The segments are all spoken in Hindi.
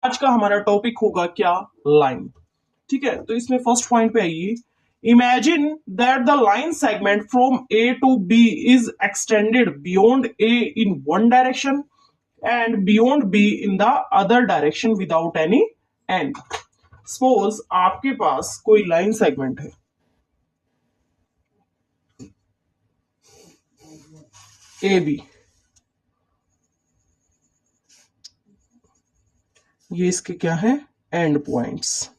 आज का हमारा टॉपिक होगा क्या, लाइन। ठीक है, तो इसमें फर्स्ट पॉइंट पे आइए। Imagine that the line segment from A to B is extended beyond A in one direction and beyond B in the other direction without any end. Suppose आपके पास कोई लाइन सेगमेंट है ए बी, ये इसके क्या है, एंड पॉइंट्स।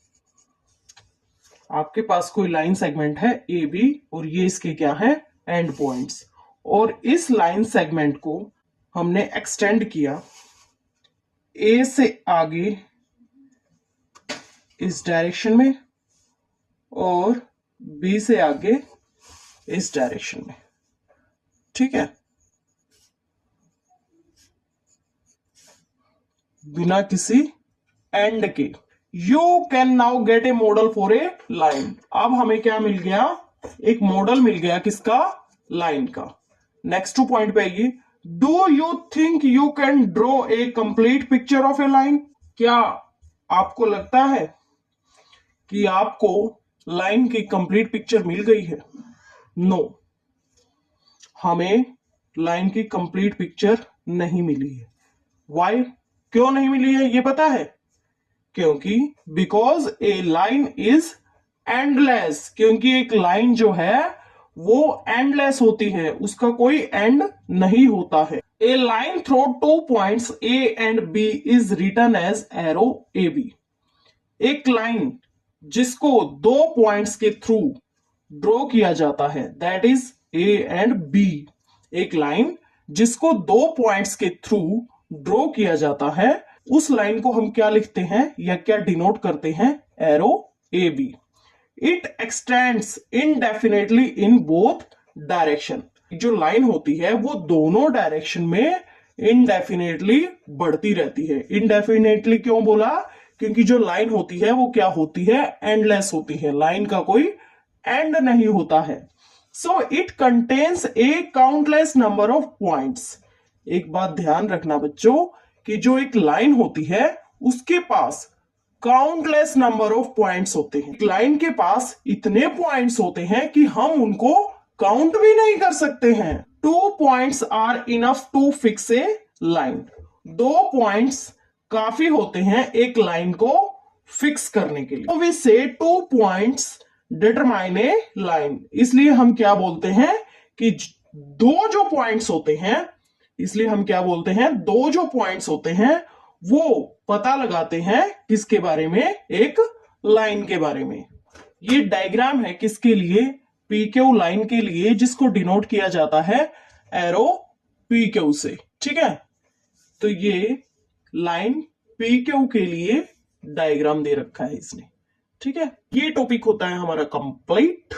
आपके पास कोई लाइन सेगमेंट है ए बी और ये इसके क्या है, एंड पॉइंट्स। और इस लाइन सेगमेंट को हमने एक्सटेंड किया ए से आगे इस डायरेक्शन में और बी से आगे इस डायरेक्शन में। ठीक है, बिना किसी एंड के। You can now get A model for a line. अब हमें क्या मिल गया, एक मॉडल मिल गया किसका, लाइन का। नेक्स्ट टू पॉइंट पे आइए। Do you think you can draw a complete picture of A line. क्या आपको लगता है कि आपको लाइन की कंप्लीट पिक्चर मिल गई है? नो, हमें लाइन की कंप्लीट पिक्चर नहीं मिली है। वाई, क्यों नहीं मिली है ये पता है? क्योंकि because A line is endless. क्योंकि एक लाइन जो है वो एंडलेस होती है, उसका कोई एंड नहीं होता है। A line through two points A and B is written as arrow A B. एक लाइन जिसको दो पॉइंट्स के थ्रू ड्रॉ किया जाता है, that is A and B. एक लाइन जिसको दो पॉइंट्स के थ्रू ड्रॉ किया जाता है, उस लाइन को हम क्या लिखते हैं या क्या डिनोट करते हैं, arrow A B. It extends indefinitely in both direction. जो लाइन होती है वो दोनों डायरेक्शन में इनडेफिनेटली बढ़ती रहती है। इनडेफिनेटली क्यों बोला? क्योंकि जो लाइन होती है वो क्या होती है, एंडलेस होती है। लाइन का कोई एंड नहीं होता है। So it contains A countless number of points. एक बात ध्यान रखना बच्चों कि जो एक लाइन होती है उसके पास काउंटलेस नंबर ऑफ पॉइंट्स होते हैं। एक लाइन के पास इतने पॉइंट्स होते हैं कि हम उनको काउंट भी नहीं कर सकते हैं। 2 points are enough to fix a line. 2 points काफी होते हैं एक लाइन को फिक्स करने के लिए। वी से 2 पॉइंट्स डिटरमाइन ए लाइन। इसलिए हम क्या बोलते हैं कि दो जो पॉइंट्स होते हैं, इसलिए हम क्या बोलते हैं, दो जो पॉइंट्स होते हैं वो पता लगाते हैं किसके बारे में, एक लाइन के बारे में। ये डायग्राम है किसके लिए, पी क्यू लाइन के लिए, जिसको डिनोट किया जाता है एरो पी क्यू से। ठीक है, तो ये लाइन पी क्यू के लिए डायग्राम दे रखा है इसने। ठीक है, ये टॉपिक होता है हमारा कंप्लीट।